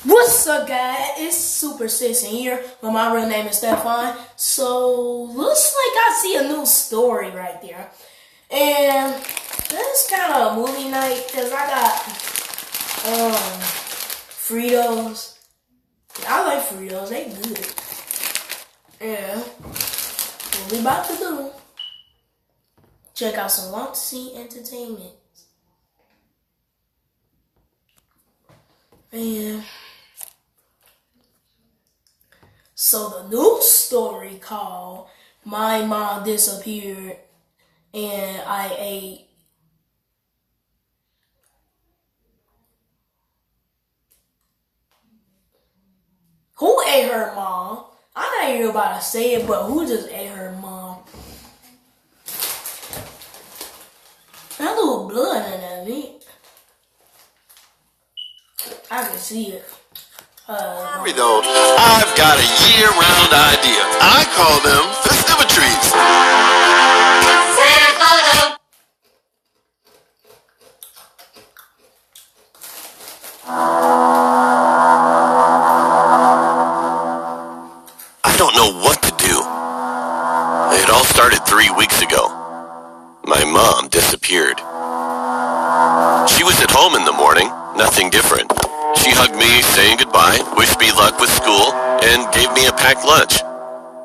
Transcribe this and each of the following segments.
What's up, guys? It's Super Station here, but my real name is Stefan. So, looks like I see a new story right there. And this kind of a movie night, because I got Fritos. I like Fritos, they good. Yeah, what we about to do, check out some wansee entertainment. And so the news story called "My Mom Disappeared and I Ate." Who ate her mom? I'm not even about to say it, but who just ate her mom? That little blood in that meat. I can see it. Though, I've got a year-round idea. I call them festivities. I don't know what to do. It all started 3 weeks ago. My mom disappeared. She was at home in the morning, nothing different. She hugged me, saying goodbye, wished me luck with school, and gave me a packed lunch.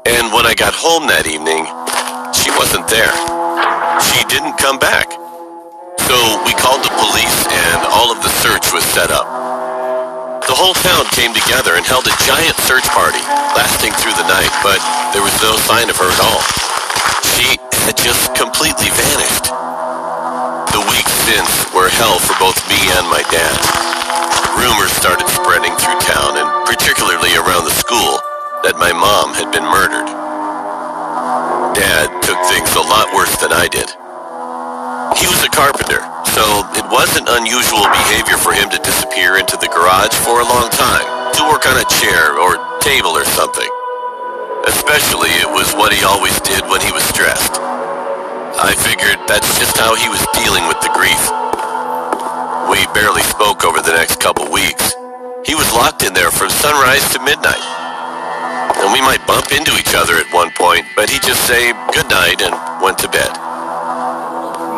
And when I got home that evening, she wasn't there. She didn't come back. So we called the police and all of the search was set up. The whole town came together and held a giant search party, lasting through the night, but there was no sign of her at all. She had just completely vanished. The weeks since were hell for both me and my dad. Rumors started spreading through town, and particularly around the school, that my mom had been murdered. Dad took things a lot worse than I did. He was a carpenter, so it wasn't unusual behavior for him to disappear into the garage for a long time, to work on a chair or table or something. Especially it was what he always did when he was stressed. I figured that's just how he was dealing with the grief. We barely spoke over the next couple weeks. He was locked in there from sunrise to midnight. And we might bump into each other at one point, but he'd just say goodnight and went to bed.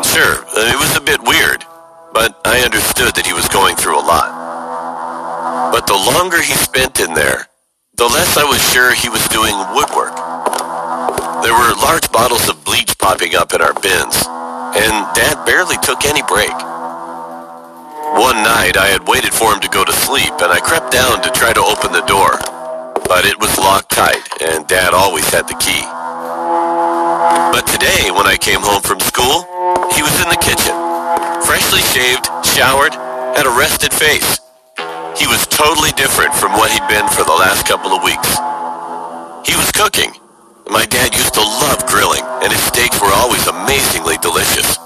Sure, it was a bit weird, but I understood that he was going through a lot. But the longer he spent in there, the less I was sure he was doing woodwork. There were large bottles of bleach popping up in our bins, and Dad barely took any break. One night, I had waited for him to go to sleep, and I crept down to try to open the door. But it was locked tight, and Dad always had the key. But today, when I came home from school, he was in the kitchen, freshly shaved, showered, had a rested face. He was totally different from what he'd been for the last couple of weeks. He was cooking. My dad used to love grilling, and his steaks were always amazingly delicious.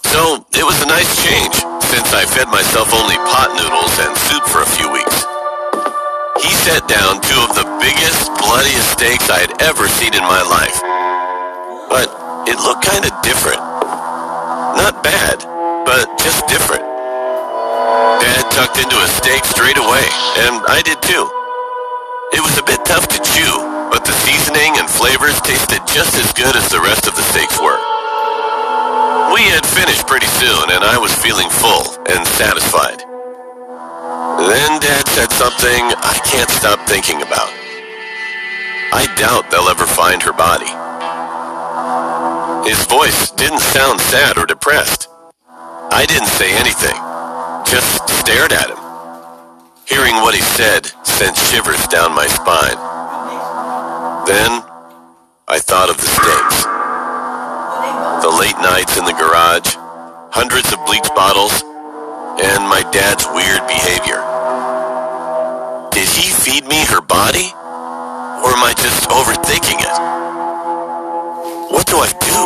So, it was a nice change, since I fed myself only pot noodles and soup for a few weeks. He set down two of the biggest, bloodiest steaks I had ever seen in my life. But it looked kind of different. Not bad, but just different. Dad tucked into a steak straight away, and I did too. It was a bit tough to chew, but the seasoning and flavors tasted just as good as the rest of the steaks were. We had finished pretty soon, and I was feeling full and satisfied. Then Dad said something I can't stop thinking about. I doubt they'll ever find her body. His voice didn't sound sad or depressed. I didn't say anything, just stared at him. Hearing what he said sent shivers down my spine. Then I thought of the steaks. The late nights in the garage, hundreds of bleach bottles, and my dad's weird behavior. Did he feed me her body? Or am I just overthinking it? What do I do?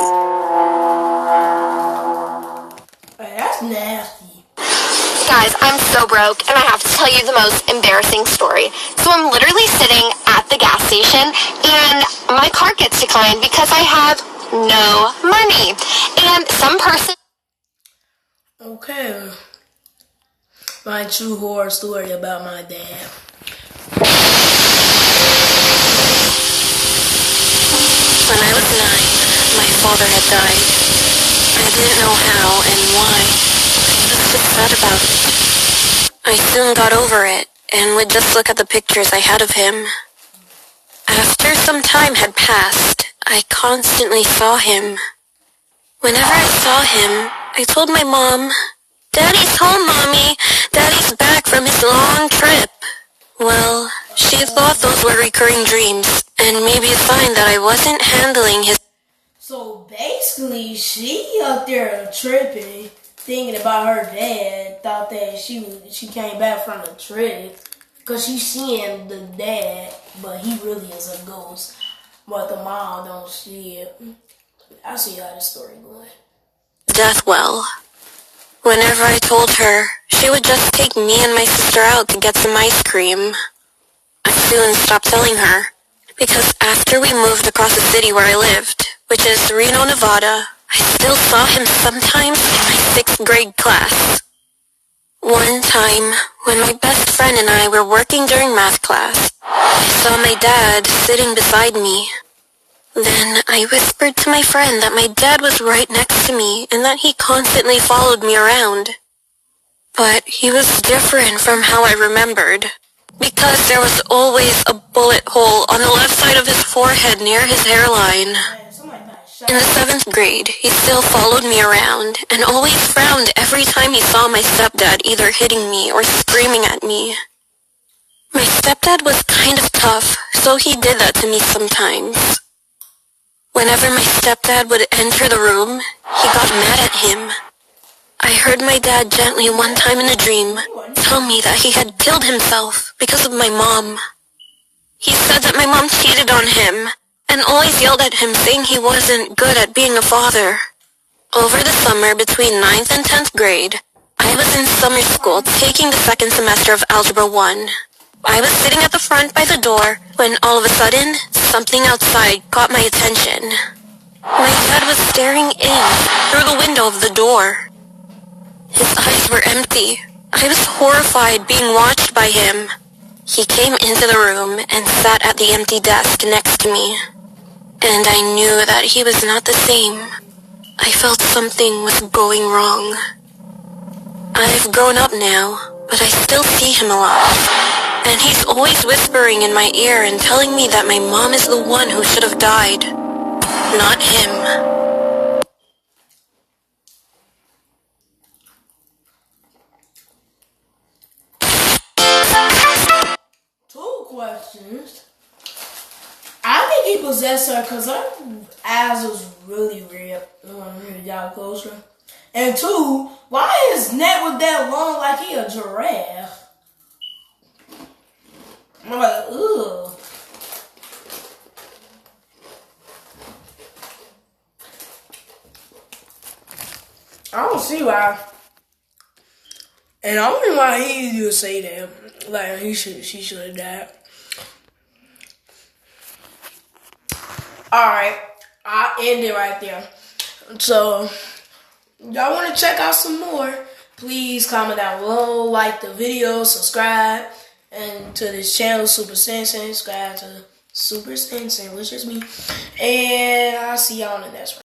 Hey, that's nasty. Guys, I'm so broke, and I have to tell you the most embarrassing story. So I'm literally sitting at the gas station, and my car gets declined because I have no money. And some person... Okay. my true horror story about my dad. When I was 9, my father had died. I didn't know how and why. I was just sad about it. I soon got over it and would just look at the pictures I had of him. After some time had passed, I constantly saw him. Whenever I saw him, I told my mom, "Daddy's home, Mommy. Daddy's back from his long trip." Well, she thought those were recurring dreams, and maybe a sign that I wasn't handling his... So basically, she up there tripping, thinking about her dad, thought that she came back from the trip, because she's seeing the dad, but he really is a ghost. But the mom don't see it. I see how this story going. death well. Whenever I told her, she would just take me and my sister out to get some ice cream. I soon stopped telling her, because after we moved across the city where I lived, which is Reno, Nevada, I still saw him sometimes in my 6th grade class. One time, when my best friend and I were working during math class, I saw my dad sitting beside me. Then I whispered to my friend that my dad was right next to me and that he constantly followed me around. But he was different from how I remembered, because there was always a bullet hole on the left side of his forehead near his hairline. In the 7th grade, he still followed me around and always frowned every time he saw my stepdad either hitting me or screaming at me. My stepdad was kind of tough, so he did that to me sometimes. Whenever my stepdad would enter the room, he got mad at him. I heard my dad gently one time in a dream tell me that he had killed himself because of my mom. He said that my mom cheated on him and always yelled at him saying he wasn't good at being a father. Over the summer between 9th and 10th grade, I was in summer school taking the 2nd semester of Algebra 1. I was sitting at the front by the door when all of a sudden, something outside caught my attention. My dad was staring in through the window of the door. His eyes were empty. I was horrified being watched by him. He came into the room and sat at the empty desk next to me. And I knew that he was not the same. I felt something was going wrong. I've grown up now, but I still see him a lot. And he's always whispering in my ear and telling me that my mom is the one who should have died, not him. Two questions. I think he possessed her because her eyes was really red. Really got closer. And 2, why his neck was that long like he a giraffe? I'm like, ugh. I don't see why. And I don't know why he would say that. Like she should have died. Alright, I'll end it right there. So, y'all want to check out some more, please comment down below, like the video, subscribe, and to this channel, Super Sensei, subscribe to Super Sensei, which is me. And I'll see y'all in the next one.